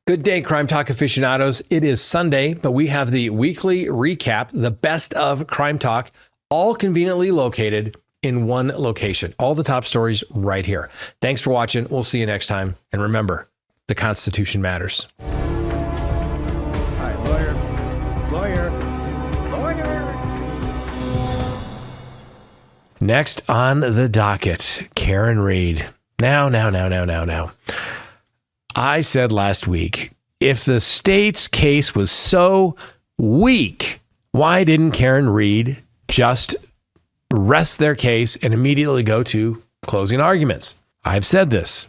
Good day, Crime Talk aficionados. It is Sunday, but we have the weekly recap, the best of Crime Talk, all conveniently located in one location. All the top stories right here. Thanks for watching. We'll see you next time. And remember, the Constitution matters. All right, lawyer. Next on the docket, Karen Read. Now. I said last week, if the state's case was so weak, why didn't Karen Read just rest their case and immediately go to closing arguments? I've said this.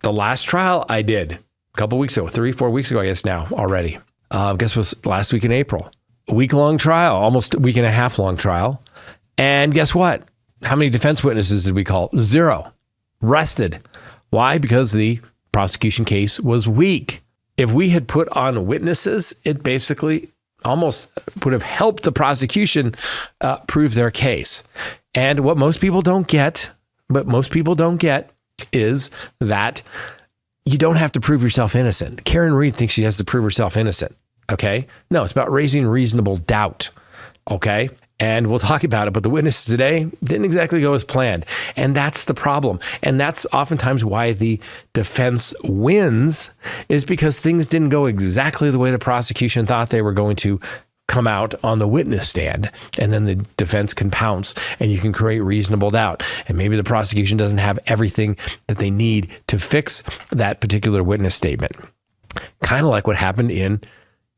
The last trial I did a couple weeks ago, 3-4 weeks ago, I guess now already. I guess it was last week in April. A week-long trial, almost a week and a half long trial. And guess what? How many defense witnesses did we call? 0. Rested. Why? Because the prosecution case was weak. If we had put on witnesses, it basically almost would have helped the prosecution prove their case. And what most people don't get, is that you don't have to prove yourself innocent. Karen Read thinks she has to prove herself innocent. Okay? No, it's about raising reasonable doubt. Okay? And we'll talk about it, but the witnesses today didn't exactly go as planned. And that's the problem. And that's oftentimes why the defense wins, is because things didn't go exactly the way the prosecution thought they were going to come out on the witness stand. And then the defense can pounce and you can create reasonable doubt. And maybe the prosecution doesn't have everything that they need to fix that particular witness statement. Kind of like what happened in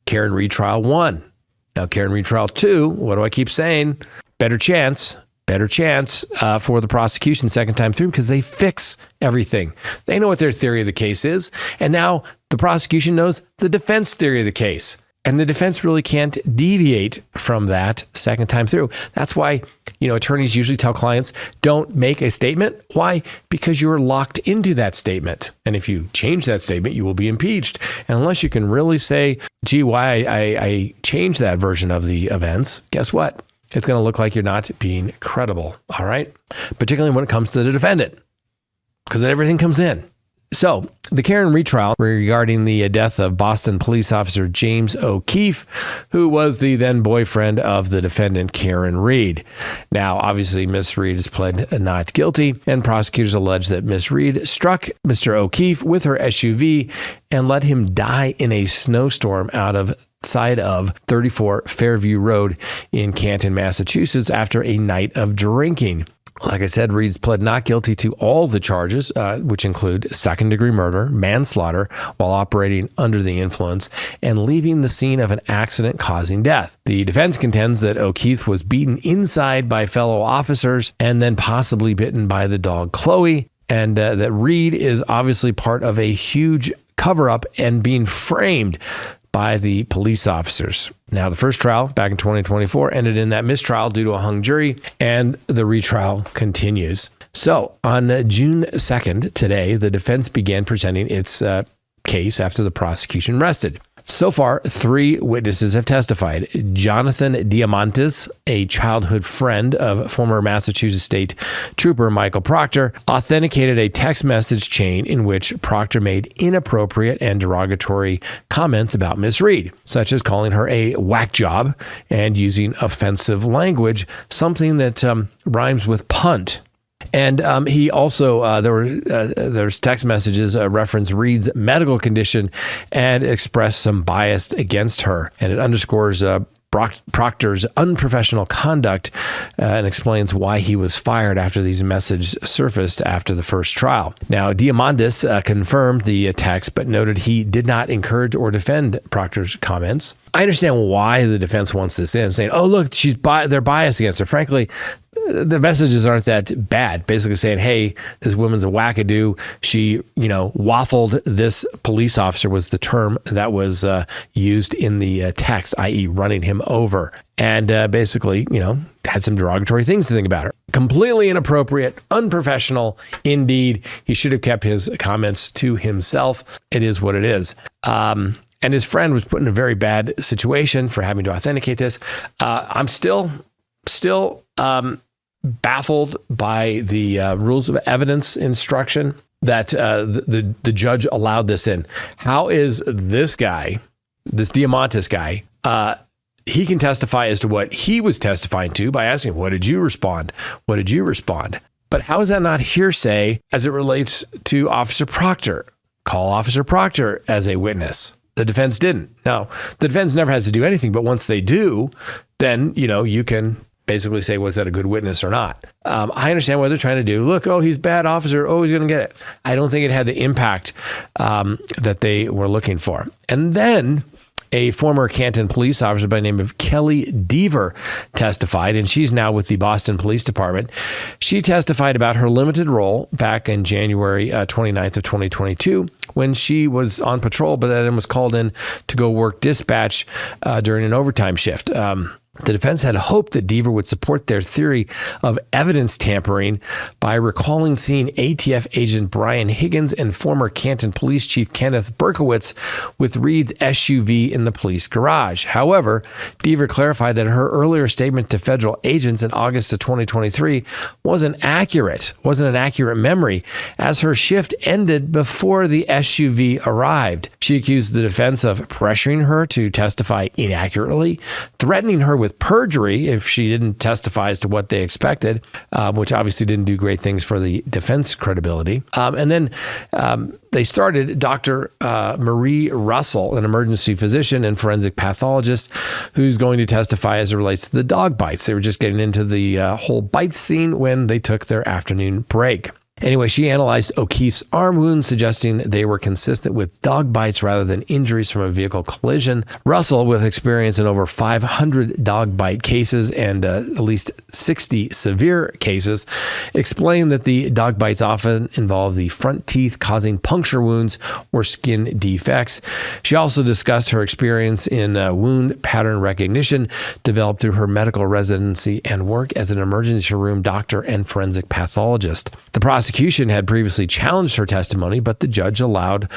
Karen Read Trial 1. Now, Karen Read Trial 2, what do I keep saying? Better chance for the prosecution second time through, because they fix everything. They know what their theory of the case is. And now the prosecution knows the defense theory of the case. And the defense really can't deviate from that second time through. That's why, attorneys usually tell clients, don't make a statement. Why? Because you're locked into that statement. And if you change that statement, you will be impeached. And unless you can really say, gee, why I changed that version of the events, guess what? It's going to look like you're not being credible. All right? Particularly when it comes to the defendant, because everything comes in. So the Karen Read trial regarding the death of Boston police officer James O'Keefe, who was the then boyfriend of the defendant Karen Read. Now, obviously, Miss Read has pled not guilty, and prosecutors allege that Miss Read struck Mr. O'Keefe with her SUV and let him die in a snowstorm outside of 34 Fairview Road in Canton, Massachusetts, after a night of drinking. Like I said, Reed's pled not guilty to all the charges, which include second-degree murder, manslaughter while operating under the influence, and leaving the scene of an accident causing death. The defense contends that O'Keefe was beaten inside by fellow officers and then possibly bitten by the dog Chloe, and that Reed is obviously part of a huge cover-up and being framed by the police officers. Now, the first trial back in 2024 ended in that mistrial due to a hung jury, and the retrial continues. So on June 2nd, today, the defense began presenting its case after the prosecution rested. So far, 3 witnesses have testified. Jonathan Diamantis, a childhood friend of former Massachusetts State Trooper Michael Proctor, authenticated a text message chain in which Proctor made inappropriate and derogatory comments about Miss Read, such as calling her a whack job and using offensive language, something that rhymes with punt. And he also, there's text messages reference Reed's medical condition and express some bias against her. And it underscores Proctor's unprofessional conduct and explains why he was fired after these messages surfaced after the first trial. Now, Diamandis confirmed the text, but noted he did not encourage or defend Proctor's comments. I understand why the defense wants this in, saying, oh, look, they're biased against her. Frankly, the messages aren't that bad. Basically saying, hey, this woman's a wackadoo. She, waffled this police officer was the term that was used in the text, i.e. running him over. And basically, had some derogatory things to think about her. Completely inappropriate, unprofessional. Indeed, he should have kept his comments to himself. It is what it is. And his friend was put in a very bad situation for having to authenticate this. I'm still baffled by the rules of evidence instruction. that the judge allowed this in. How is this guy, this Diamantis guy, he can testify as to what he was testifying to by asking, what did you respond? What did you respond? But how is that not hearsay as it relates to Officer Proctor? Call Officer Proctor as a witness. The defense didn't. Now, the defense never has to do anything, but once they do, then, you can basically say, was that a good witness or not? I understand what they're trying to do. Look, he's a bad officer. He's going to get it. I don't think it had the impact that they were looking for. And then a former Canton police officer by the name of Kelly Deaver testified, and she's now with the Boston Police Department. She testified about her limited role back in January 29th of 2022 when she was on patrol, but then was called in to go work dispatch during an overtime shift. The defense had hoped that Deaver would support their theory of evidence tampering by recalling seeing ATF agent Bryan Higgins and former Canton Police Chief Kenneth Berkowitz with Reed's SUV in the police garage. However, Deaver clarified that her earlier statement to federal agents in August of 2023 wasn't an accurate memory, as her shift ended before the SUV arrived. She accused the defense of pressuring her to testify inaccurately, threatening her with perjury if she didn't testify as to what they expected, which obviously didn't do great things for the defense credibility. And then they started Dr. Marie Russell, an emergency physician and forensic pathologist, who's going to testify as it relates to the dog bites. They were just getting into the whole bite scene when they took their afternoon break. Anyway, she analyzed O'Keefe's arm wounds, suggesting they were consistent with dog bites rather than injuries from a vehicle collision. Russell, with experience in over 500 dog bite cases and at least 60 severe cases, explained that the dog bites often involve the front teeth, causing puncture wounds or skin defects. She also discussed her experience in wound pattern recognition, developed through her medical residency and work as an emergency room doctor and forensic pathologist. The prosecution had previously challenged her testimony, but the judge allowed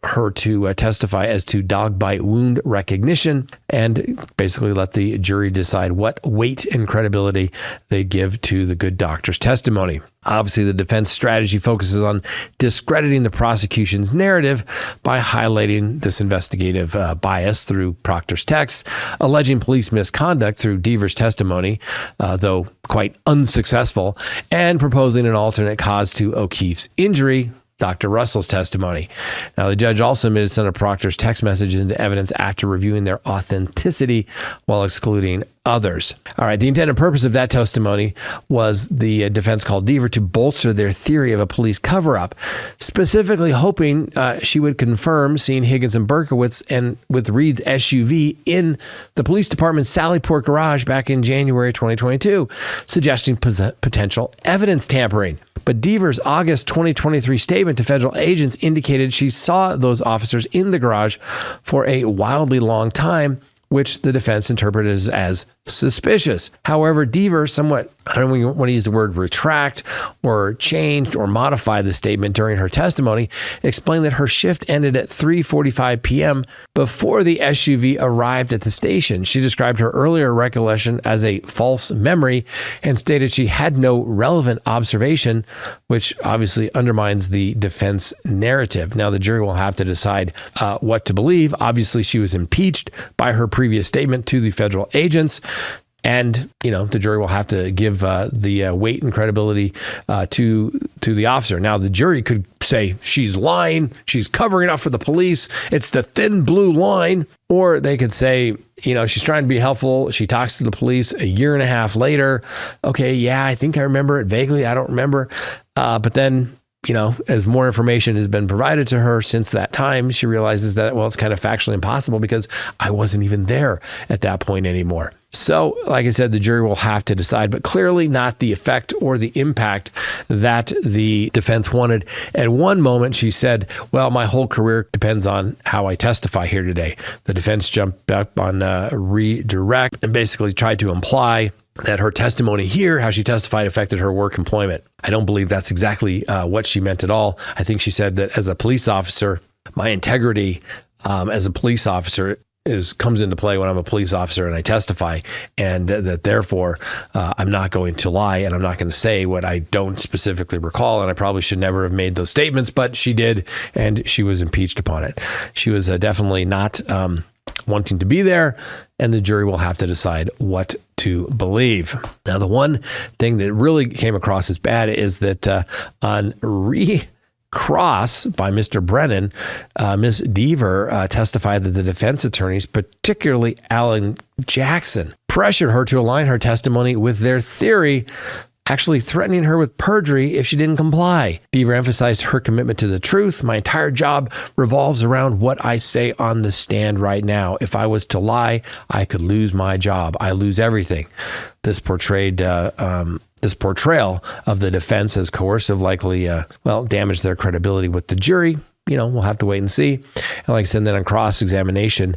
her to testify as to dog bite wound recognition and basically let the jury decide what weight and credibility they give to the good doctor's testimony. Obviously, the defense strategy focuses on discrediting the prosecution's narrative by highlighting this investigative bias through Proctor's text, alleging police misconduct through Deaver's testimony, though quite unsuccessful, and proposing an alternate cause to O'Keefe's injury, Dr. Russell's testimony. Now, the judge also admitted some of Proctor's text messages into evidence after reviewing their authenticity while excluding others. All right, the intended purpose of that testimony was the defense called Deaver to bolster their theory of a police cover-up, specifically hoping she would confirm seeing Higgins and Berkowitz and with Reed's SUV in the police department's Sallyport garage back in January 2022, suggesting potential evidence tampering. But Deaver's August 2023 statement to federal agents indicated she saw those officers in the garage for a wildly long time, which the defense interpreted as suspicious. However, Deaver somewhat, I don't want to use the word retract or changed or modify the statement during her testimony, explained that her shift ended at 3:45 p.m. before the SUV arrived at the station. She described her earlier recollection as a false memory and stated she had no relevant observation, which obviously undermines the defense narrative. Now, the jury will have to decide what to believe. Obviously, she was impeached by her previous statement to the federal agents. And, the jury will have to give the weight and credibility to the officer. Now, the jury could say she's lying, she's covering up for the police, it's the thin blue line. Or they could say, she's trying to be helpful. She talks to the police a year and a half later. Okay, yeah, I think I remember it vaguely. I don't remember. But then, as more information has been provided to her since that time, she realizes that, it's kind of factually impossible because I wasn't even there at that point anymore. So, like I said, the jury will have to decide, but clearly not the effect or the impact that the defense wanted. At one moment, she said, my whole career depends on how I testify here today. The defense jumped up on redirect and basically tried to imply that her testimony here, how she testified, affected her work employment. I don't believe that's exactly what she meant at all. I think she said that as a police officer, my integrity as a police officer comes into play when I'm a police officer and I testify, and that therefore I'm not going to lie and I'm not going to say what I don't specifically recall, and I probably should never have made those statements, but she did, and she was impeached upon it. She was definitely not wanting to be there, and the jury will have to decide what to believe. Now, the one thing that really came across as bad is that on cross by Mr. Brennan, Ms. Deaver testified that the defense attorneys, particularly Alan Jackson, pressured her to align her testimony with their theory, actually threatening her with perjury if she didn't comply. Deaver emphasized her commitment to the truth. My entire job revolves around what I say on the stand right now. If I was to lie, I could lose my job. I lose everything. This portrayal of the defense as coercive likely, damaged their credibility with the jury. We'll have to wait and see. And like I said, then on cross-examination,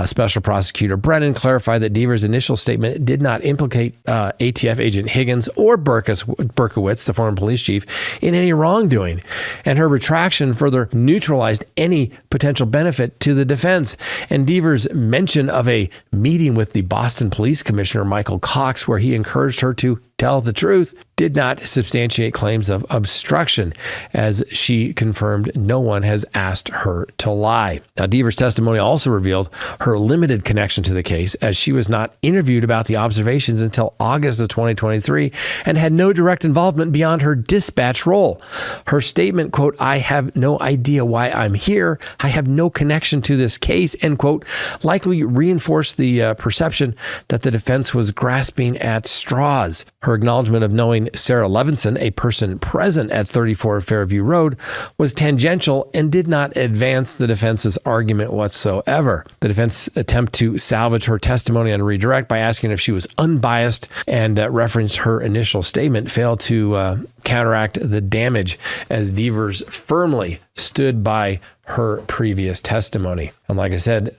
Special Prosecutor Brennan clarified that Deaver's initial statement did not implicate ATF agent Higgins or Berkowitz, the former police chief, in any wrongdoing. And her retraction further neutralized any potential benefit to the defense. And Deaver's mention of a meeting with the Boston Police Commissioner, Michael Cox, where he encouraged her to tell the truth, did not substantiate claims of obstruction, as she confirmed no one has asked her to lie. Now, Deaver's testimony also revealed her limited connection to the case, as she was not interviewed about the observations until August of 2023 and had no direct involvement beyond her dispatch role. Her statement, quote, "I have no idea why I'm here. I have no connection to this case," end quote, likely reinforced the perception that the defense was grasping at straws. Her acknowledgement of knowing Sarah Levinson, a person present at 34 Fairview Road, was tangential and did not advance the defense's argument whatsoever. The defense attempt to salvage her testimony on redirect by asking if she was unbiased and referenced her initial statement failed to counteract the damage, as Deavers firmly stood by her previous testimony. And like I said,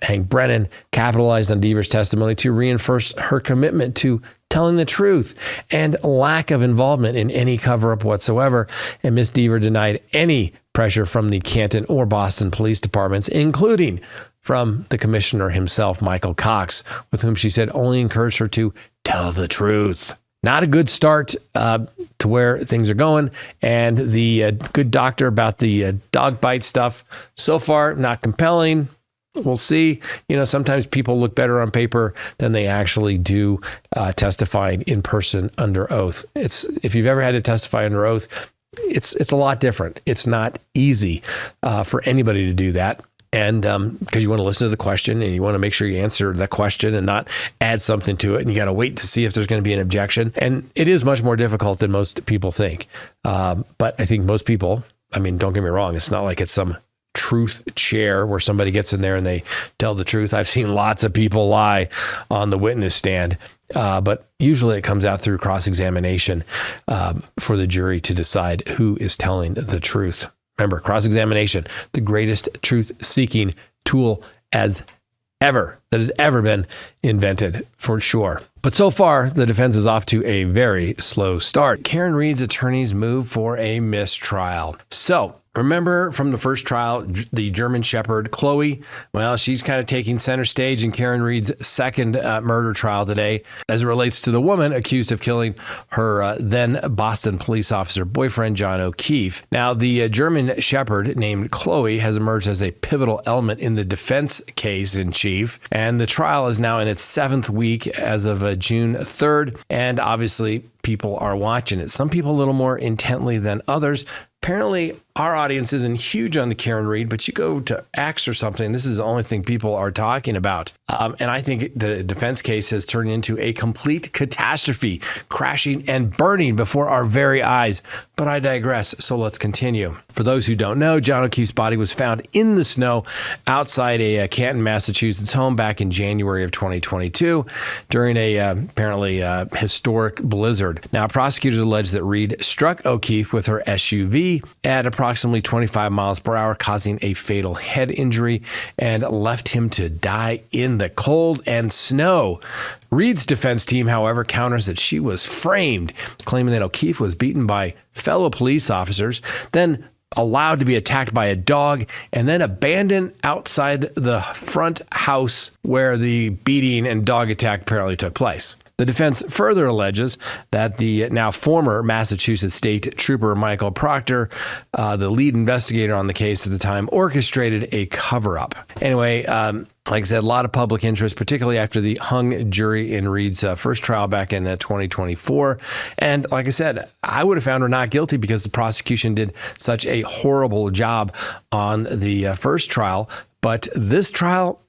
Hank Brennan capitalized on Deavers' testimony to reinforce her commitment to telling the truth and lack of involvement in any cover-up whatsoever. And Ms. Deaver denied any pressure from the Canton or Boston police departments, including from the commissioner himself, Michael Cox, with whom she said only encouraged her to tell the truth. Not a good start to where things are going. And the good doctor about the dog bite stuff, so far, not compelling. We'll see. Sometimes people look better on paper than they actually do testifying in person under oath. If you've ever had to testify under oath, it's a lot different. It's not easy for anybody to do that. And because you want to listen to the question and you want to make sure you answer the question and not add something to it. And you got to wait to see if there's going to be an objection. And it is much more difficult than most people think. But I think most people, don't get me wrong, it's not like it's some truth chair where somebody gets in there and they tell the truth. I've seen lots of people lie on the witness stand. But usually it comes out through cross-examination for the jury to decide who is telling the truth. Remember, cross-examination, the greatest truth-seeking tool that has ever been invented, for sure. But so far, the defense is off to a very slow start. Karen Reed's attorneys move for a mistrial. So, remember from the first trial, the German Shepherd, Chloe? Well, she's kind of taking center stage in Karen Reed's second murder trial today as it relates to the woman accused of killing her then Boston police officer boyfriend, John O'Keefe. Now, the German Shepherd named Chloe has emerged as a pivotal element in the defense case in chief, and the trial is now in its 7th week as of June 3rd, and obviously people are watching it. Some people a little more intently than others. Apparently, our audience isn't huge on the Karen Reed, but you go to X or something, this is the only thing people are talking about. And I think the defense case has turned into a complete catastrophe, crashing and burning before our very eyes. But I digress, so let's continue. For those who don't know, John O'Keefe's body was found in the snow outside a Canton, Massachusetts home back in January of 2022 during a apparently historic blizzard. Now, prosecutors allege that Reed struck O'Keefe with her SUV at approximately 25 miles per hour, causing a fatal head injury and left him to die in the cold and snow. Reed's defense team, however, counters that she was framed, claiming that O'Keefe was beaten by fellow police officers, then allowed to be attacked by a dog and then abandoned outside the front house where the beating and dog attack apparently took place. The defense further alleges that the now former Massachusetts State Trooper Michael Proctor, the lead investigator on the case at the time, orchestrated a cover-up. Anyway, like I said, a lot of public interest, particularly after the hung jury in Reed's first trial back in 2024. And like I said, I would have found her not guilty because the prosecution did such a horrible job on the first trial. But this trial,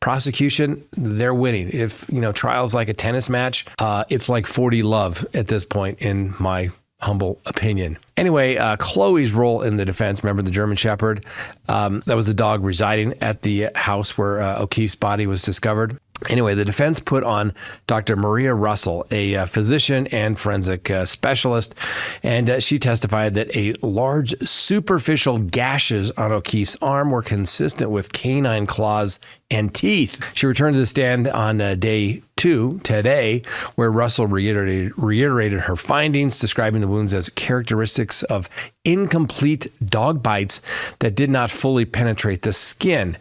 prosecution, they're winning. If, trial's like a tennis match, it's like 40-love at this point, in my humble opinion. Anyway, Chloe's role in the defense, remember the German Shepherd? That was the dog residing at the house where O'Keefe's body was discovered. Anyway, the defense put on Dr. Maria Russell, a physician and forensic specialist, and she testified that a large superficial gashes on O'Keefe's arm were consistent with canine claws and teeth. She returned to the stand on day 2 today, where Russell reiterated her findings, describing the wounds as characteristics of incomplete dog bites that did not fully penetrate the skin.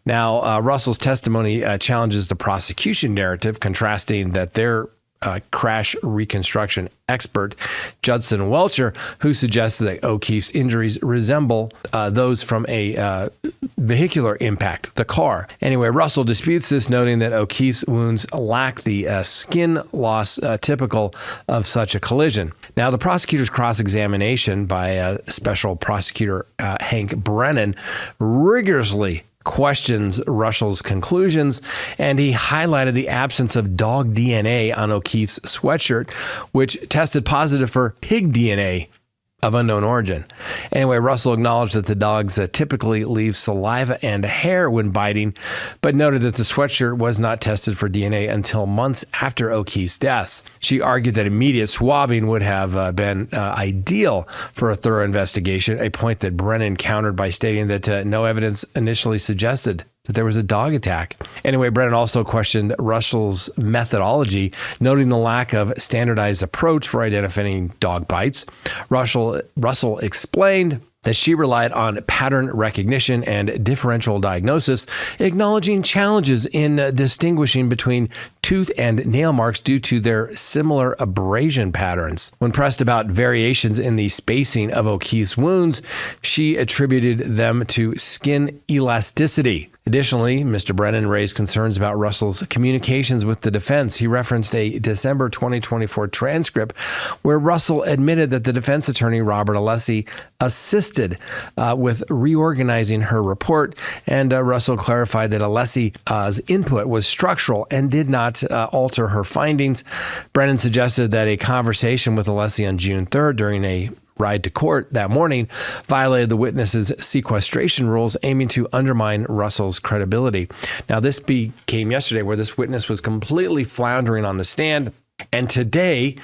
Now, Russell's testimony challenges the prosecution narrative, contrasting that their crash reconstruction expert, Judson Welcher, who suggested that O'Keefe's injuries resemble those from a vehicular impact, the car. Anyway, Russell disputes this, noting that O'Keefe's wounds lack the skin loss typical of such a collision. Now, the prosecutor's cross-examination by Special Prosecutor Hank Brennan rigorously questions Russell's conclusions, and he highlighted the absence of dog DNA on O'Keefe's sweatshirt, which tested positive for pig DNA of unknown origin. Anyway, Russell acknowledged that the dogs typically leave saliva and hair when biting, but noted that the sweatshirt was not tested for DNA until months after O'Keefe's death. She argued that immediate swabbing would have been ideal for a thorough investigation, a point that Brennan countered by stating that no evidence initially suggested that there was a dog attack. Anyway, Brennan also questioned Russell's methodology, noting the lack of standardized approach for identifying dog bites. Russell explained that she relied on pattern recognition and differential diagnosis, acknowledging challenges in distinguishing between tooth and nail marks due to their similar abrasion patterns. When pressed about variations in the spacing of O'Keefe's wounds, she attributed them to skin elasticity. Additionally, Mr. Brennan raised concerns about Russell's communications with the defense. He referenced a December 2024 transcript where Russell admitted that the defense attorney, Robert Alessi, assisted with reorganizing her report, and Russell clarified that Alessi's input was structural and did not alter her findings. Brennan suggested that a conversation with Alessi on June 3rd during a ride to court that morning violated the witness's sequestration rules, aiming to undermine Russell's credibility. Now, this became yesterday, where this witness was completely floundering on the stand, and today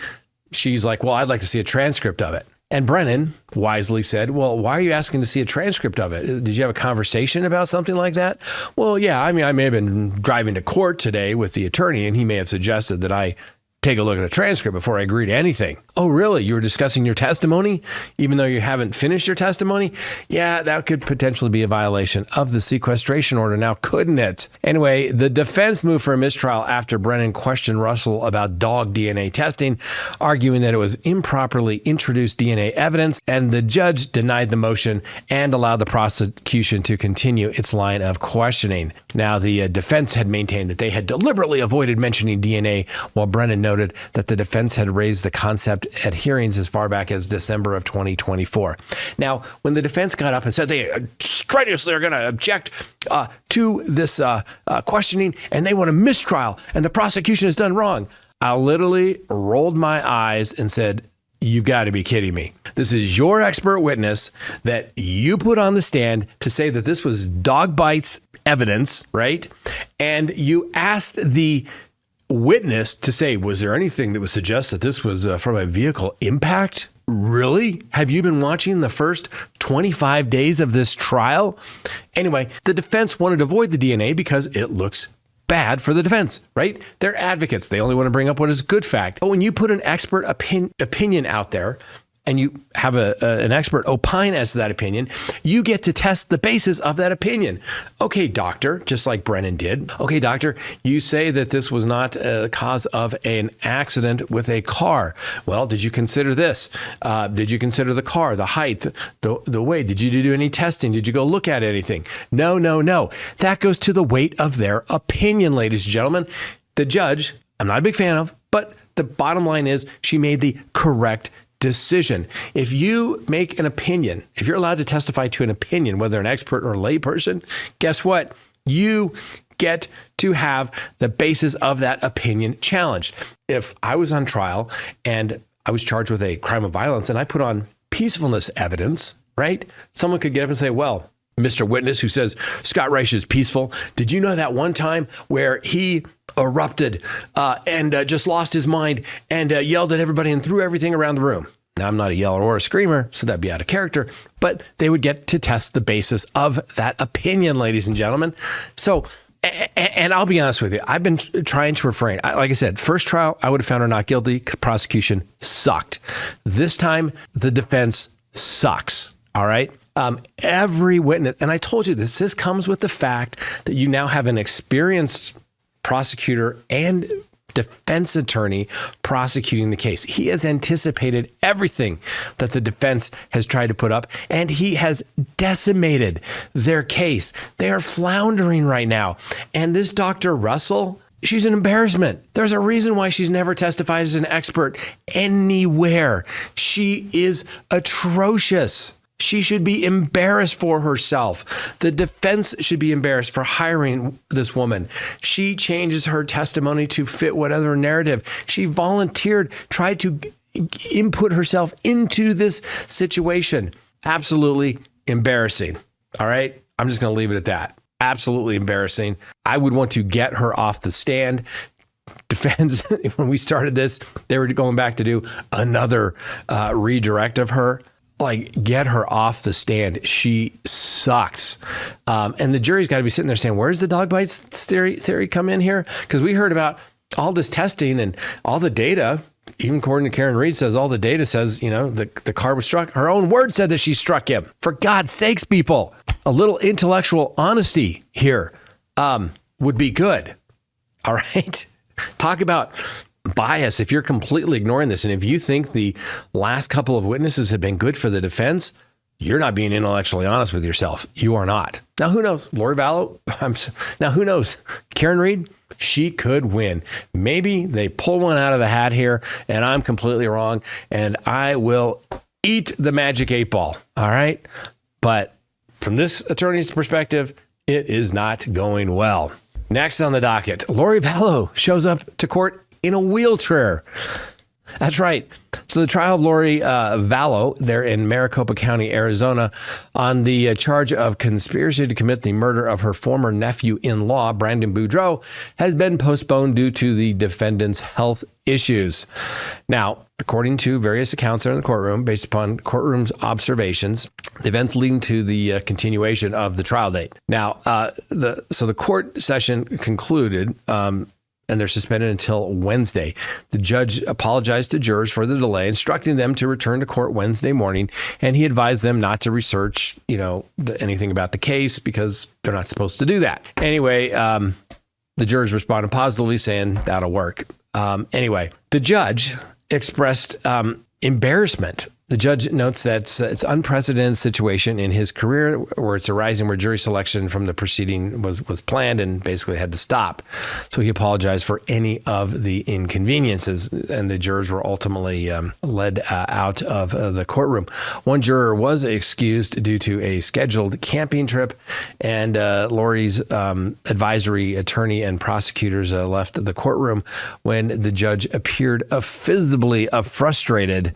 she's like, well, I'd like to see a transcript of it. And Brennan wisely said, well, why are you asking to see a transcript of it? Did you have a conversation about something like that? Well, yeah, I may have been driving to court today with the attorney, and he may have suggested that I take a look at a transcript before I agree to anything. Oh, really? You were discussing your testimony, even though you haven't finished your testimony? Yeah, that could potentially be a violation of the sequestration order now, couldn't it? Anyway, the defense moved for a mistrial after Brennan questioned Russell about dog DNA testing, arguing that it was improperly introduced DNA evidence, and the judge denied the motion and allowed the prosecution to continue its line of questioning. Now, the defense had maintained that they had deliberately avoided mentioning DNA, while Brennan noted that the defense had raised the concept at hearings as far back as December of 2024. Now, when the defense got up and said they strenuously are going to object to this questioning, and they want a mistrial, and the prosecution has done wrong, I literally rolled my eyes and said, you've got to be kidding me. This is your expert witness that you put on the stand to say that this was dog bites evidence, right? And you asked the witness to say, was there anything that would suggest that this was from a vehicle impact? Really? Have you been watching the first 25 days of this trial? Anyway, the defense wanted to avoid the DNA because it looks bad for the defense, right? They're advocates. They only want to bring up what is good fact. But when you put an expert opinion out there and you have an expert opine as to that opinion, you get to test the basis of that opinion. Okay, doctor, just like Brennan did. Okay, doctor, you say that this was not a cause of an accident with a car. Well, did you consider this? Did you consider the car, the height, the weight? Did you do any testing? Did you go look at anything? No. That goes to the weight of their opinion, ladies and gentlemen. The judge, I'm not a big fan of, but the bottom line is she made the correct decision. If you make an opinion, if you're allowed to testify to an opinion, whether an expert or a layperson, guess what? You get to have the basis of that opinion challenged. If I was on trial and I was charged with a crime of violence and I put on peacefulness evidence, right? Someone could get up and say, well, Mr. Witness who says Scott Reich is peaceful, did you know that one time where he erupted and just lost his mind and yelled at everybody and threw everything around the room? Now, I'm not a yeller or a screamer, so that'd be out of character, but they would get to test the basis of that opinion, ladies and gentlemen. So, and I'll be honest with you, I've been trying to refrain. Like I said, first trial, I would have found her not guilty. Prosecution sucked. This time, the defense sucks. All right. Every witness, and I told you this comes with the fact that you now have an experienced prosecutor and defense attorney prosecuting the case. He has anticipated everything that the defense has tried to put up, and he has decimated their case. They are floundering right now. And this Dr. Russell, she's an embarrassment. There's a reason why she's never testified as an expert anywhere. She is atrocious. She should be embarrassed for herself. The defense should be embarrassed for hiring this woman. She changes her testimony to fit whatever narrative. She volunteered, tried to input herself into this situation. Absolutely embarrassing. All right. I'm just going to leave it at that. Absolutely embarrassing. I would want to get her off the stand. Defense, when we started this, they were going back to do another redirect of her. Like, get her off the stand. She sucks. And the jury's got to be sitting there saying, where's the dog bites theory come in here? Because we heard about all this testing and all the data. Even according to Karen Reed, says all the data says, the car was struck. Her own word said that she struck him. For God's sakes, people, a little intellectual honesty here would be good. All right. Talk about bias. If you're completely ignoring this, and if you think the last couple of witnesses have been good for the defense, you're not being intellectually honest with yourself. You are not. Now, who knows? Lori Vallow? Now, who knows? Karen Reed? She could win. Maybe they pull one out of the hat here, and I'm completely wrong, and I will eat the magic 8-ball. All right? But from this attorney's perspective, it is not going well. Next on the docket, Lori Vallow shows up to court in a wheelchair. That's right. So the trial of Lori Vallow there in Maricopa County, Arizona, on the charge of conspiracy to commit the murder of her former nephew-in-law, Brandon Boudreaux, has been postponed due to the defendant's health issues. Now, according to various accounts there in the courtroom, based upon courtroom's observations, the events leading to the continuation of the trial date. Now, the court session concluded, and they're suspended until Wednesday. The judge apologized to jurors for the delay, instructing them to return to court Wednesday morning, and he advised them not to research, anything about the case because they're not supposed to do that. Anyway, the jurors responded positively, saying that'll work. Anyway, the judge expressed embarrassment. The judge notes that it's an unprecedented situation in his career where it's arising where jury selection from the proceeding was planned and basically had to stop. So he apologized for any of the inconveniences, and the jurors were ultimately led out of the courtroom. One juror was excused due to a scheduled camping trip, and Lori's advisory attorney and prosecutors left the courtroom when the judge appeared visibly frustrated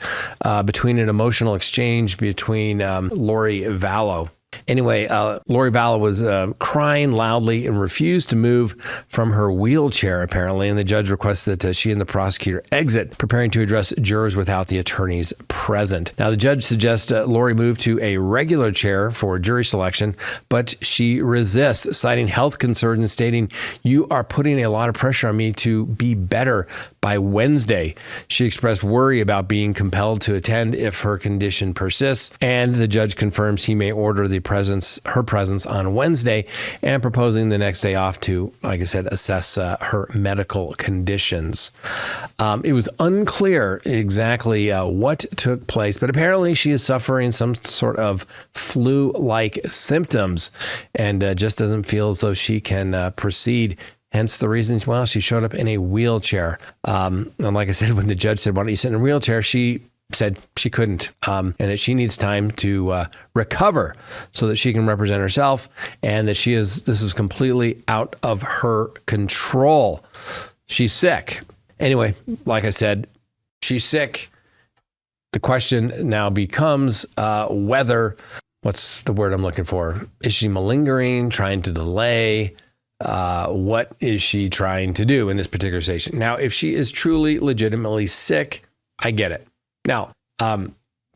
between an emotional exchange between Lori Vallow. Anyway, Lori Vallow was crying loudly and refused to move from her wheelchair, apparently, and the judge requested that she and the prosecutor exit, preparing to address jurors without the attorneys present. Now, the judge suggests Lori move to a regular chair for jury selection, but she resists, citing health concerns and stating, "You are putting a lot of pressure on me to be better by Wednesday. She expressed worry about being compelled to attend if her condition persists, and the judge confirms he may order her presence on Wednesday and proposing the next day off to, like I said, assess her medical conditions. It was unclear exactly what took place, but apparently she is suffering some sort of flu-like symptoms and just doesn't feel as though she can proceed. Hence the reason, well, she showed up in a wheelchair. And like I said, when the judge said, why don't you sit in a wheelchair? She said she couldn't, and that she needs time to recover so that she can represent herself, and that this is completely out of her control. She's sick. Anyway, like I said, she's sick. The question now becomes whether, what's the word I'm looking for? Is she malingering, trying to delay? What is she trying to do in this particular situation? Now, if she is truly, legitimately sick, I get it. Now,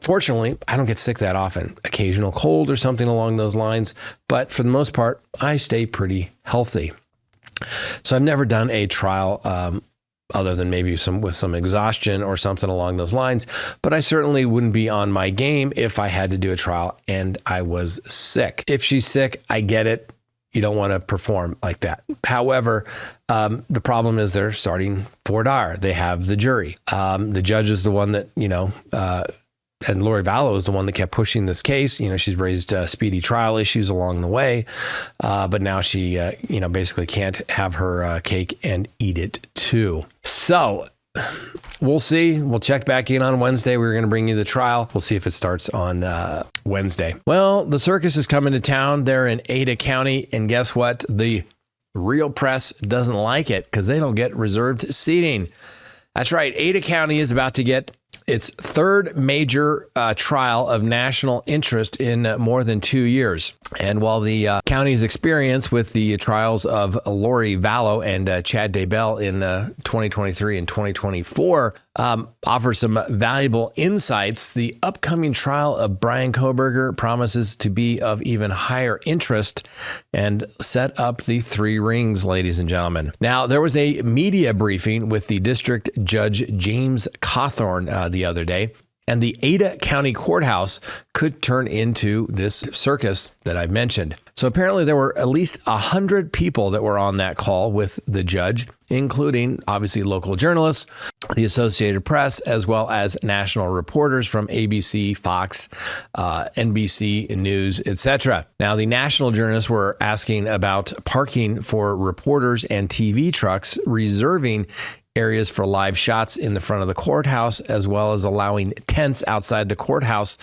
fortunately, I don't get sick that often. Occasional cold or something along those lines. But for the most part, I stay pretty healthy. So I've never done a trial other than maybe with some exhaustion or something along those lines. But I certainly wouldn't be on my game if I had to do a trial and I was sick. If she's sick, I get it. You don't want to perform like that. However, the problem is they're starting for dire. They have the jury. The judge is the one that, and Lori Vallow is the one that kept pushing this case. She's raised speedy trial issues along the way. But now she, basically can't have her cake and eat it too. So we'll see. We'll check back in on Wednesday. We're going to bring you the trial. We'll see if it starts on Wednesday. Well, the circus is coming to town. They're in Ada County. And guess what? The real press doesn't like it because they don't get reserved seating. That's right. Ada County is about to get its third major trial of national interest in more than 2 years. And while the county's experience with the trials of Lori Vallow and Chad Daybell in 2023 and 2024 offers some valuable insights, the upcoming trial of Bryan Kohberger promises to be of even higher interest and set up the three rings, ladies and gentlemen. Now, there was a media briefing with the District Judge James Cawthorn the other day, and the Ada County Courthouse could turn into this circus that I've mentioned. So apparently there were at least 100 people that were on that call with the judge, including obviously local journalists, the Associated Press, as well as national reporters from ABC, Fox, NBC News, etc. Now, the national journalists were asking about parking for reporters and TV trucks, reserving areas for live shots in the front of the courthouse, as well as allowing tents outside the courthouse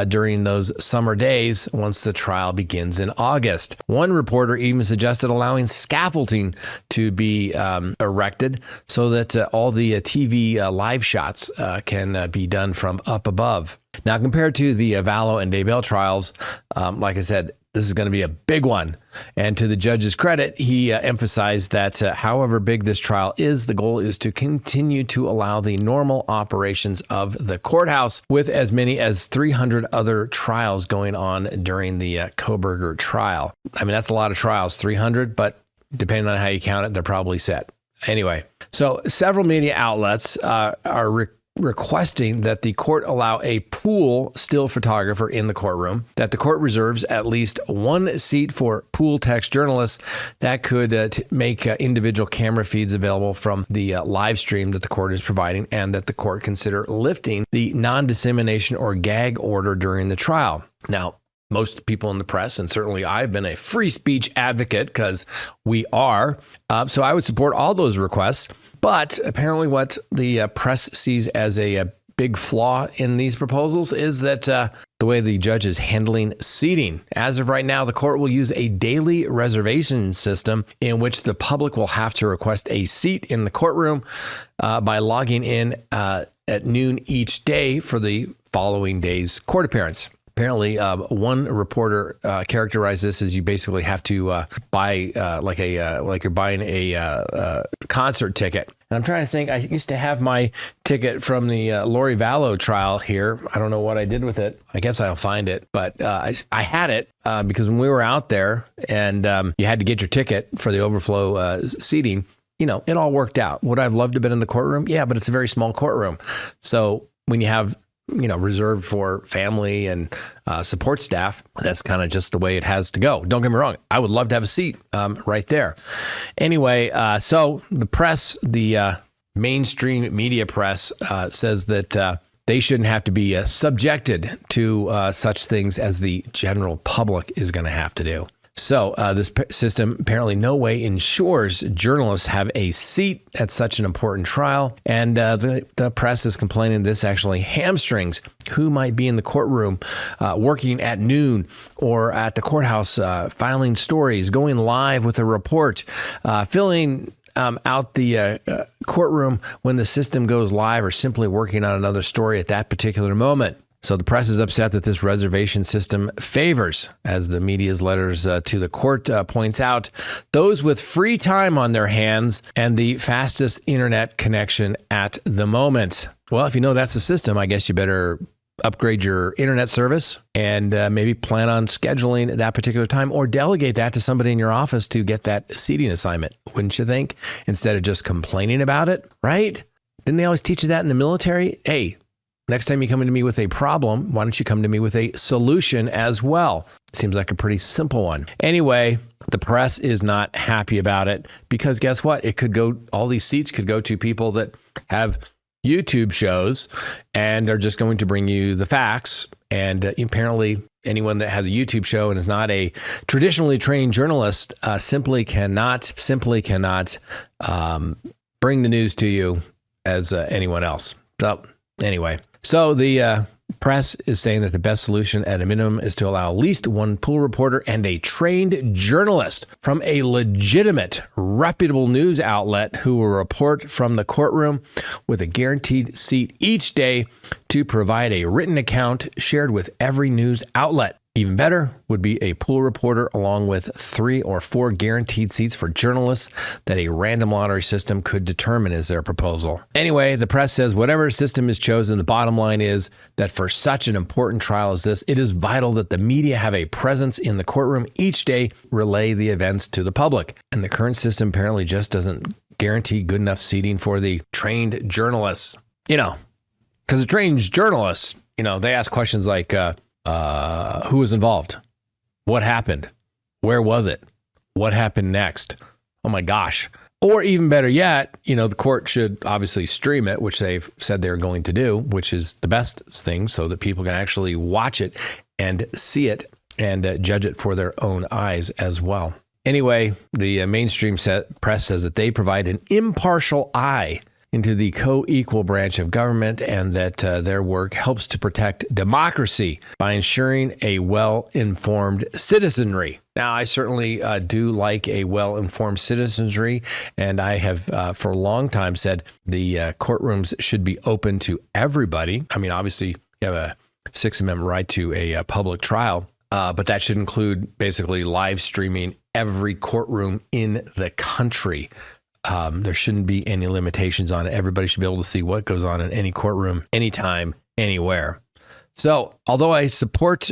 during those summer days once the trial begins in August. One reporter even suggested allowing scaffolding to be erected so that all the TV live shots can be done from up above. Now, compared to the Vallow and Daybell trials, like I said, this is going to be a big one. And to the judge's credit, he emphasized that however big this trial is, the goal is to continue to allow the normal operations of the courthouse, with as many as 300 other trials going on during the Kohberger trial. I mean, that's a lot of trials, 300, but depending on how you count it, they're probably set. Anyway, so several media outlets are requesting that the court allow a pool still photographer in the courtroom, that the court reserves at least one seat for pool text journalists that could make individual camera feeds available from the live stream that the court is providing, and that the court consider lifting the non-dissemination or gag order during the trial. Now, most people in the press, and certainly I've been a free speech advocate because we are, so I would support all those requests. But apparently what the press sees as a big flaw in these proposals is that the way the judge is handling seating. As of right now, the court will use a daily reservation system in which the public will have to request a seat in the courtroom by logging in at noon each day for the following day's court appearance. Apparently, one reporter characterized this as you basically have to buy like you're buying a concert ticket. And I'm trying to think. I used to have my ticket from the Lori Vallow trial here. I don't know what I did with it. I guess I'll find it. But I had it because when we were out there and you had to get your ticket for the overflow seating, it all worked out. Would I have loved to have been in the courtroom? Yeah, but it's a very small courtroom. So when you have, reserved for family and support staff, that's kind of just the way it has to go. Don't get me wrong. I would love to have a seat right there. Anyway, so the press, the mainstream media press says that they shouldn't have to be subjected to such things as the general public is going to have to do. So this system apparently no way ensures journalists have a seat at such an important trial. And the press is complaining this actually hamstrings who might be in the courtroom working at noon or at the courthouse filing stories, going live with a report, filling out the courtroom when the system goes live, or simply working on another story at that particular moment. So the press is upset that this reservation system favors, as the media's letters to the court points out, those with free time on their hands and the fastest internet connection at the moment. Well, if you know that's the system, I guess you better upgrade your internet service and maybe plan on scheduling that particular time, or delegate that to somebody in your office to get that seating assignment, wouldn't you think? Instead of just complaining about it, right? Didn't they always teach you that in the military? Hey, next time you come to me with a problem, why don't you come to me with a solution as well? Seems like a pretty simple one. Anyway, the press is not happy about it because guess what? All these seats could go to people that have YouTube shows and are just going to bring you the facts. And apparently anyone that has a YouTube show and is not a traditionally trained journalist simply cannot bring the news to you as anyone else. So anyway, so the press is saying that the best solution at a minimum is to allow at least one pool reporter and a trained journalist from a legitimate, reputable news outlet who will report from the courtroom with a guaranteed seat each day to provide a written account shared with every news outlet. Even better would be a pool reporter along with 3 or 4 guaranteed seats for journalists that a random lottery system could determine is their proposal. Anyway, the press says whatever system is chosen, the bottom line is that for such an important trial as this, it is vital that the media have a presence in the courtroom each day, relay the events to the public. And the current system apparently just doesn't guarantee good enough seating for the trained journalists. Because the trained journalists, they ask questions like, who was involved? What happened? Where was it? What happened next? Oh my gosh. Or even better yet, the court should obviously stream it, which they've said they're going to do, which is the best thing so that people can actually watch it and see it and judge it for their own eyes as well. Anyway, the mainstream press says that they provide an impartial eye into the co-equal branch of government, and that their work helps to protect democracy by ensuring a well-informed citizenry. Now, I certainly do like a well-informed citizenry, and I have for a long time said the courtrooms should be open to everybody. I mean, obviously, you have a Sixth Amendment right to a public trial, but that should include basically live streaming every courtroom in the country. There shouldn't be any limitations on it. Everybody should be able to see what goes on in any courtroom, anytime, anywhere. So although I support,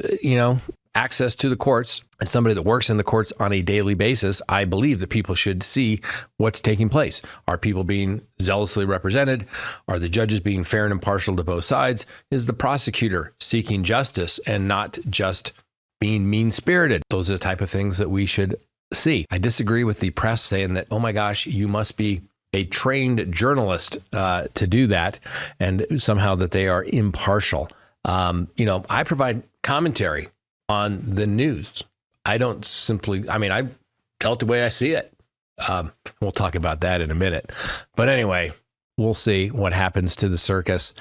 access to the courts, as somebody that works in the courts on a daily basis, I believe that people should see what's taking place. Are people being zealously represented? Are the judges being fair and impartial to both sides? Is the prosecutor seeking justice and not just being mean-spirited? Those are the type of things that we should see. I disagree with the press saying that, oh my gosh, you must be a trained journalist to do that, and somehow that they are impartial. I provide commentary on the news. I don't I tell it the way I see it. We'll talk about that in a minute. But anyway, we'll see what happens to the circus.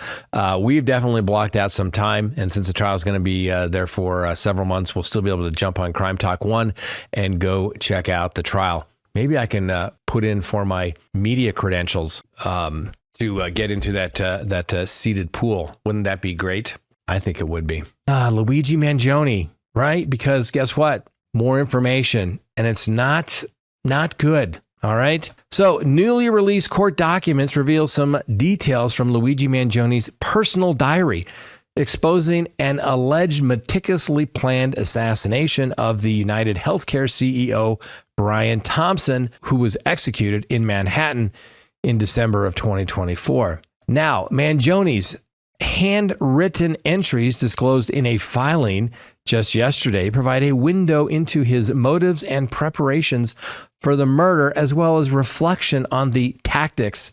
We've definitely blocked out some time, and since the trial is going to be there for several months, we'll still be able to jump on CrimeTalk 1 and go check out the trial. Maybe I can put in for my media credentials to get into that seated pool. Wouldn't that be great? I think it would be. Luigi Mangione, right? Because guess what? More information, and it's not good. All right. So newly released court documents reveal some details from Luigi Mangione's personal diary. exposing an alleged meticulously planned assassination of the United Healthcare CEO, Bryan Thompson, who was executed in Manhattan in December of 2024. Now, Mangioni's handwritten entries disclosed in a filing just yesterday provide a window into his motives and preparations for the murder, as well as reflection on the tactics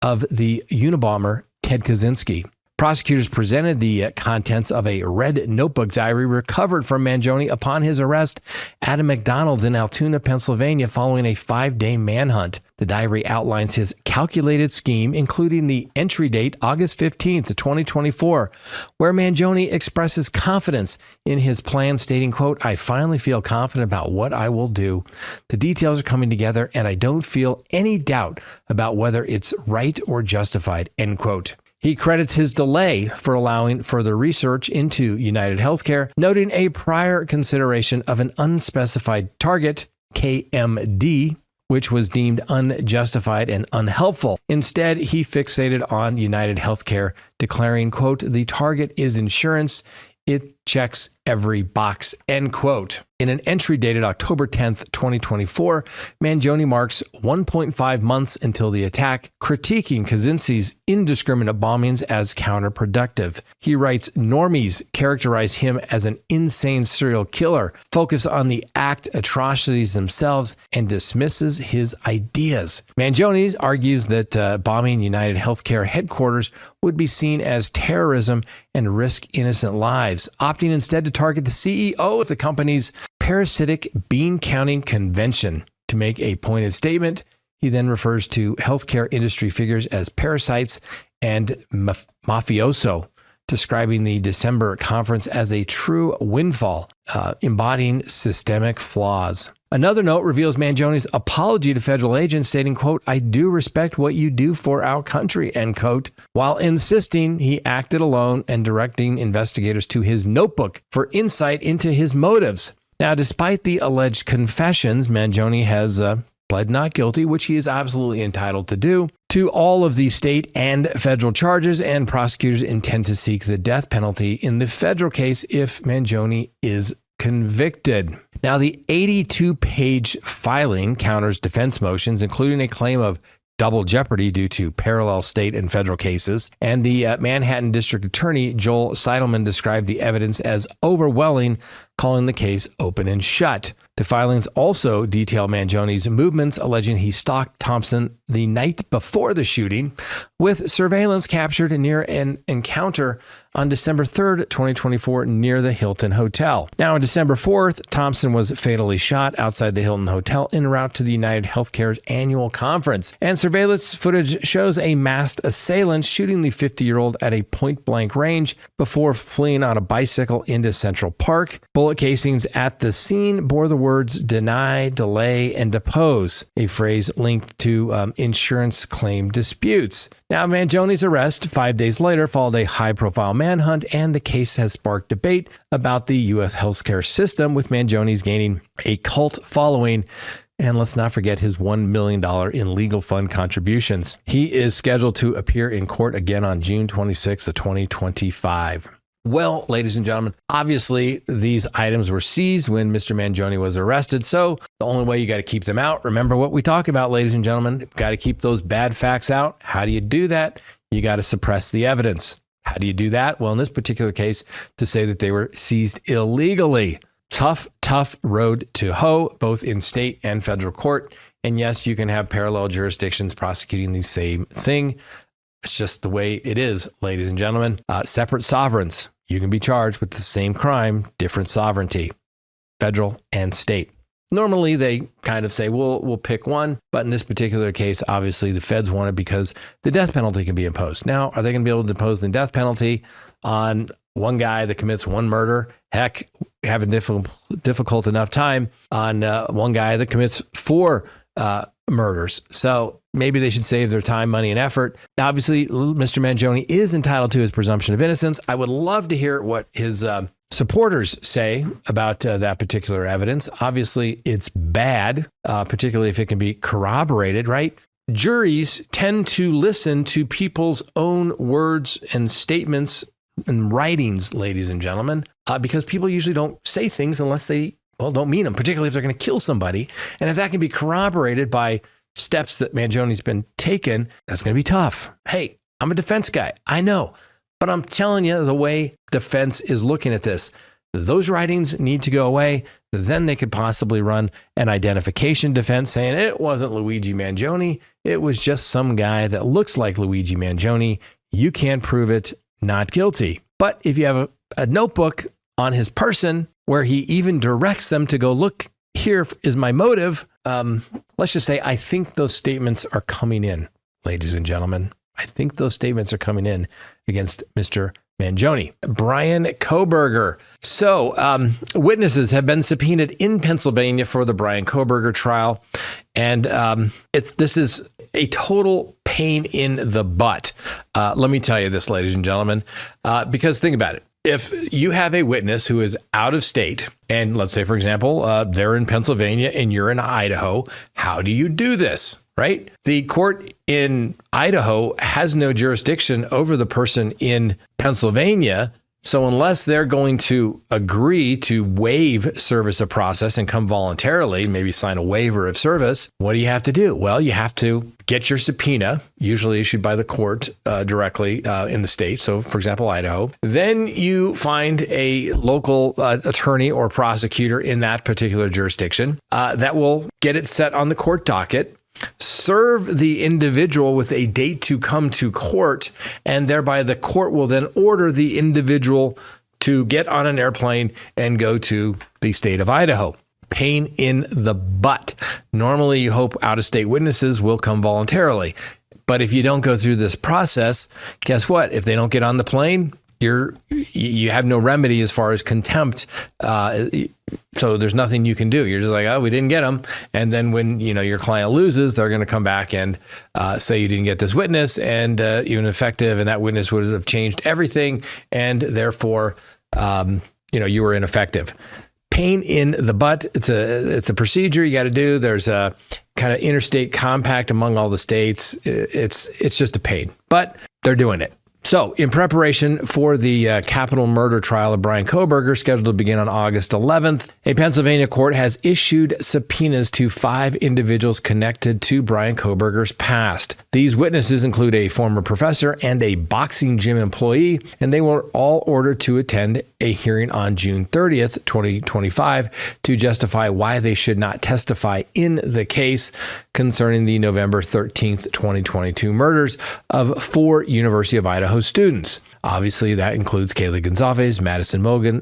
of the Unabomber Ted Kaczynski. Prosecutors presented the contents of a red notebook diary recovered from Mangione upon his arrest at a McDonald's in Altoona, Pennsylvania, following a 5-day manhunt. The diary outlines his calculated scheme, including the entry date August 15th, 2024, where Mangione expresses confidence in his plan, stating, quote, "I finally feel confident about what I will do. The details are coming together, and I don't feel any doubt about whether it's right or justified," end quote. He credits his delay for allowing further research into United Healthcare, noting a prior consideration of an unspecified target, KMD, which was deemed unjustified and unhelpful. Instead, he fixated on United Healthcare, declaring, quote, "The target is insurance. It checks every box," end quote. In an entry dated October 10th, 2024, Mangione marks 1.5 months until the attack, critiquing Kaczynski's indiscriminate bombings as counterproductive. He writes, "Normies characterize him as an insane serial killer, focus on the act atrocities themselves, and dismisses his ideas." Mangione argues that bombing United Healthcare headquarters would be seen as terrorism and risk innocent lives, opting instead to target the CEO of the company's parasitic bean-counting convention. To make a pointed statement, he then refers to healthcare industry figures as parasites and mafioso, describing the December conference as a true windfall, embodying systemic flaws. Another note reveals Mangione's apology to federal agents, stating, quote, "I do respect what you do for our country," end quote, while insisting he acted alone and directing investigators to his notebook for insight into his motives. Now, despite the alleged confessions, Mangione has pled not guilty, which he is absolutely entitled to do, to all of the state and federal charges, and prosecutors intend to seek the death penalty in the federal case if Mangione is convicted. Now, the 82-page filing counters defense motions, including a claim of double jeopardy due to parallel state and federal cases. And the Manhattan District Attorney, Joel Seidelman, described the evidence as overwhelming, calling the case open and shut. The filings also detail Mangione's movements, alleging he stalked Thompson the night before the shooting, with surveillance captured near an encounter on December 3rd, 2024, near the Hilton Hotel. Now, on December 4th, Thompson was fatally shot outside the Hilton Hotel en route to the United Healthcare's annual conference. And surveillance footage shows a masked assailant shooting the 50-year-old at a point-blank range before fleeing on a bicycle into Central Park. Bullet casings at the scene bore the words "deny, delay, and depose," a phrase linked to insurance claim disputes. Now, Mangione's arrest 5 days later followed a high-profile manhunt, and the case has sparked debate about the U.S. healthcare system, with Mangione's gaining a cult following. And let's not forget his $1 million in legal fund contributions. He is scheduled to appear in court again on June 26th of 2025. Well, ladies and gentlemen, obviously these items were seized when Mr. Mangione was arrested. So the only way you got to keep them out, remember what we talk about, ladies and gentlemen, got to keep those bad facts out. How do you do that? You got to suppress the evidence. How do you do that? Well, in this particular case, to say that they were seized illegally. Tough road to hoe, both in state and federal court. And yes, you can have parallel jurisdictions prosecuting the same thing. It's just the way it is, ladies and gentlemen. Separate sovereigns. You can be charged with the same crime, different sovereignty, federal and state. Normally, they kind of say, well, we'll pick one. But in this particular case, obviously, the feds want it because the death penalty can be imposed. Now, are they going to be able to impose the death penalty on one guy that commits one murder? Heck, have a difficult enough time on one guy that commits 4 murders. So maybe they should save their time, money, and effort. Obviously, Mr. Mangione is entitled to his presumption of innocence. I would love to hear what his supporters say about that particular evidence. Obviously, it's bad, particularly if it can be corroborated, right? Juries tend to listen to people's own words and statements and writings, ladies and gentlemen, because people usually don't say things unless they, don't mean them, particularly if they're going to kill somebody. And if that can be corroborated by steps that Mangioni's been taken, that's going to be tough. Hey, I'm a defense guy. I know. But I'm telling you, the way defense is looking at this, those writings need to go away. Then they could possibly run an identification defense saying it wasn't Luigi Mangioni. It was just some guy that looks like Luigi Mangioni. You can't prove it, not guilty. But if you have a notebook on his person where he even directs them to go, look, here is my motive. Let's just say, I think those statements are coming in, ladies and gentlemen. I think those statements are coming in against Mr. Mangioni. Bryan Kohberger. So witnesses have been subpoenaed in Pennsylvania for the Bryan Kohberger trial. And this is a total pain in the butt. Let me tell you this, ladies and gentlemen, because think about it. If you have a witness who is out of state, and let's say, for example, they're in Pennsylvania and you're in Idaho, how do you do this? Right? The court in Idaho has no jurisdiction over the person in Pennsylvania. So unless they're going to agree to waive service of process and come voluntarily, maybe sign a waiver of service, what do you have to do? Well, you have to get your subpoena, usually issued by the court directly in the state. So, for example, Idaho. Then you find a local attorney or prosecutor in that particular jurisdiction that will get it set on the court docket, serve the individual with a date to come to court, and thereby the court will then order the individual to get on an airplane and go to the state of Idaho. Pain in the butt. Normally, you hope out-of-state witnesses will come voluntarily. But if you don't go through this process, guess what? If they don't get on the plane, you have no remedy as far as contempt. So there's nothing you can do. You're just like, oh, we didn't get them. And then when your client loses, they're going to come back and say you didn't get this witness and you were ineffective, and that witness would have changed everything, and therefore you were ineffective. Pain in the butt. It's a procedure you got to do. There's a kind of interstate compact among all the states. It's just a pain, but they're doing it. So, in preparation for the capital murder trial of Bryan Kohberger, scheduled to begin on August 11th, a Pennsylvania court has issued subpoenas to 5 individuals connected to Bryan Kohberger's past. These witnesses include a former professor and a boxing gym employee, and they were all ordered to attend a hearing on June 30th, 2025, to justify why they should not testify in the case concerning the November 13th, 2022 murders of 4 University of Idaho students. Obviously, that includes Kaylee Gonzalez, Madison Mogan,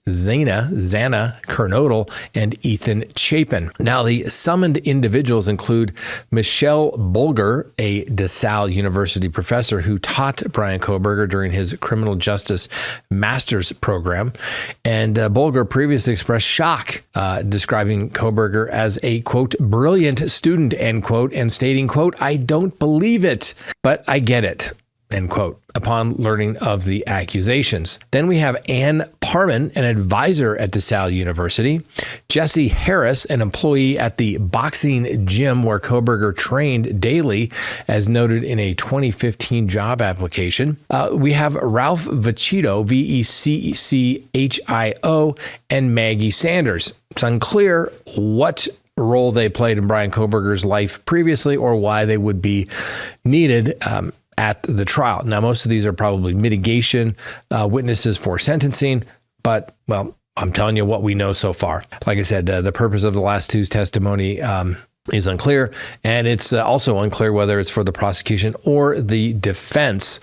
Zana Kernodle, and Ethan Chapin. Now, the summoned individuals include Michelle Bolger, a DeSalle University professor who taught Bryan Kohberger during his criminal justice master's program. And Bolger previously expressed shock, describing Kohberger as a, quote, brilliant student, end quote, and stating, quote, I don't believe it, but I get it, end quote, upon learning of the accusations. Then we have Ann Parman, an advisor at DeSalle University, Jesse Harris, an employee at the boxing gym where Kohberger trained daily, as noted in a 2015 job application. We have Ralph Vecchio, Vecchio, and Maggie Sanders. It's unclear what role they played in Bryan Kohberger's life previously or why they would be needed at the trial. Now, most of these are probably mitigation witnesses for sentencing, but, well, I'm telling you what we know so far. Like I said, the purpose of the last two's testimony is unclear, and it's also unclear whether it's for the prosecution or the defense.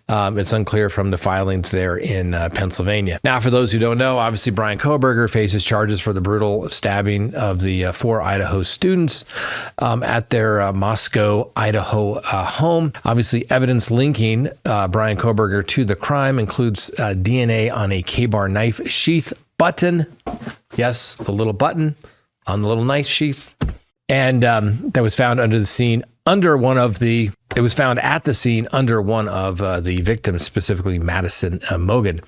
It's unclear from the filings there in Pennsylvania. Now, for those who don't know, obviously Bryan Kohberger faces charges for the brutal stabbing of the 4 Idaho students at their Moscow, Idaho home. Obviously, evidence linking Bryan Kohberger to the crime includes DNA on a K-bar knife sheath button. Yes, the little button on the little knife sheath. And that was found under the scene it was found at the scene under one of the victims, specifically Madison Mogan.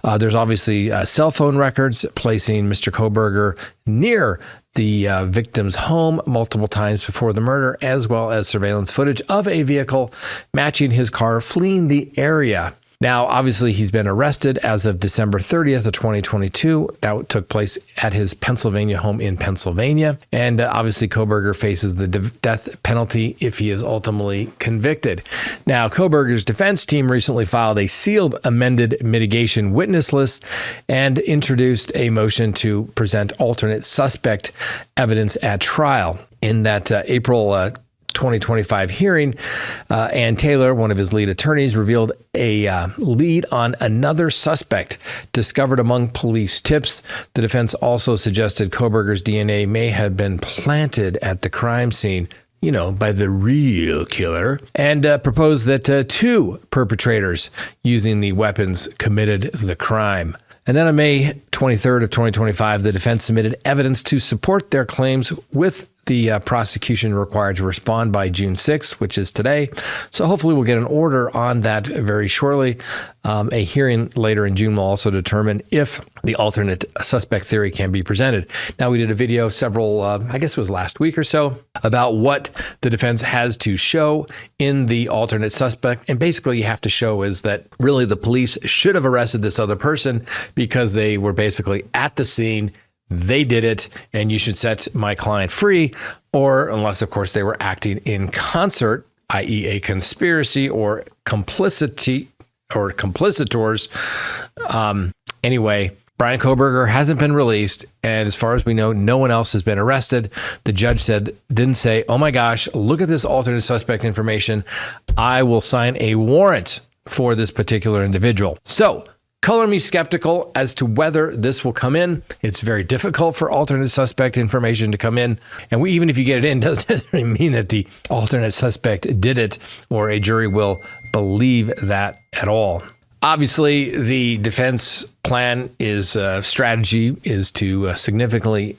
There's obviously cell phone records placing Mr. Kohberger near the victim's home multiple times before the murder, as well as surveillance footage of a vehicle matching his car fleeing the area. Now, obviously, he's been arrested as of December 30th of 2022. That took place at his Pennsylvania home in Pennsylvania. And obviously, Kohberger faces the death penalty if he is ultimately convicted. Now, Kohberger's defense team recently filed a sealed amended mitigation witness list and introduced a motion to present alternate suspect evidence at trial. In that April 2025 hearing, Ann Taylor, one of his lead attorneys, revealed a lead on another suspect discovered among police tips. The defense also suggested Kohberger's DNA may have been planted at the crime scene, by the real killer, and proposed that two perpetrators using the weapons committed the crime. And then on May 23rd of 2025, the defense submitted evidence to support their claims, with the prosecution required to respond by June 6th, which is today. So hopefully we'll get an order on that very shortly. A hearing later in June will also determine if the alternate suspect theory can be presented. Now, we did a video I guess it was last week or so, about what the defense has to show in the alternate suspect. And basically you have to show is that really the police should have arrested this other person because they were basically at the scene. They did it, and you should set my client free, or unless, of course, they were acting in concert, i.e. a conspiracy or complicity or complicitors. Anyway, Bryan Kohberger hasn't been released, and as far as we know, no one else has been arrested. The judge didn't say, oh my gosh, look at this alternate suspect information. I will sign a warrant for this particular individual. So, color me skeptical as to whether this will come in. It's very difficult for alternate suspect information to come in. And even if you get it in, doesn't necessarily mean that the alternate suspect did it, or a jury will believe that at all. Obviously, the defense plan strategy is to significantly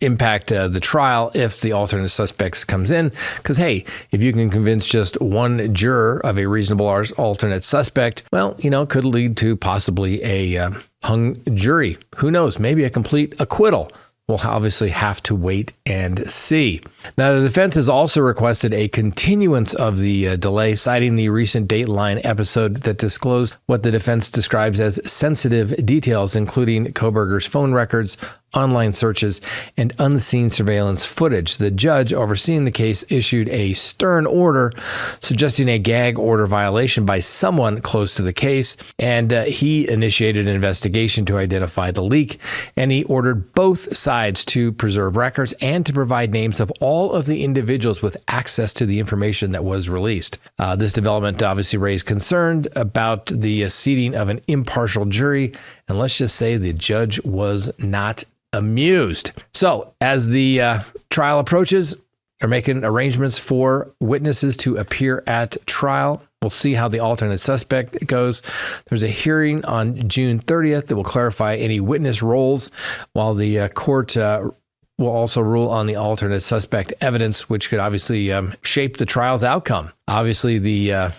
impact the trial if the alternate suspects comes in. Because, hey, if you can convince just one juror of a reasonable alternate suspect, well, it could lead to possibly a hung jury. Who knows? Maybe a complete acquittal. We'll obviously have to wait and see. Now, the defense has also requested a continuance of the delay, citing the recent Dateline episode that disclosed what the defense describes as sensitive details, including Kohberger's phone records, online searches, and unseen surveillance footage. The judge overseeing the case issued a stern order suggesting a gag order violation by someone close to the case, and he initiated an investigation to identify the leak, and he ordered both sides to preserve records and to provide names of all of the individuals with access to the information that was released. This development obviously raised concern about the seating of an impartial jury, and let's just say the judge was not amused. So as the trial approaches, they're making arrangements for witnesses to appear at trial. We'll see how the alternate suspect goes. There's a hearing on June 30th that will clarify any witness roles, while the court will also rule on the alternate suspect evidence, which could obviously shape the trial's outcome. Obviously, the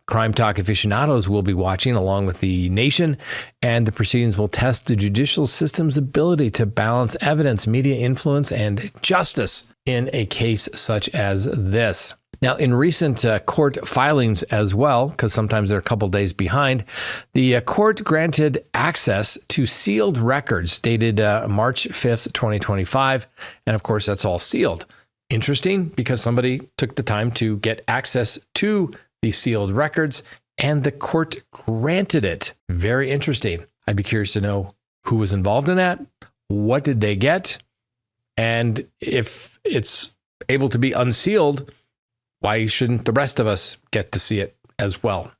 CrimeTalk aficionados will be watching along with the nation, and the proceedings will test the judicial system's ability to balance evidence, media influence, and justice in a case such as this. Now, in recent court filings as well, because sometimes they're a couple days behind, the court granted access to sealed records dated March 5th, 2025. And of course, that's all sealed. Interesting, because somebody took the time to get access to the sealed records, and the court granted it. Very interesting. I'd be curious to know who was involved in that, what did they get, and if it's able to be unsealed, why shouldn't the rest of us get to see it as well?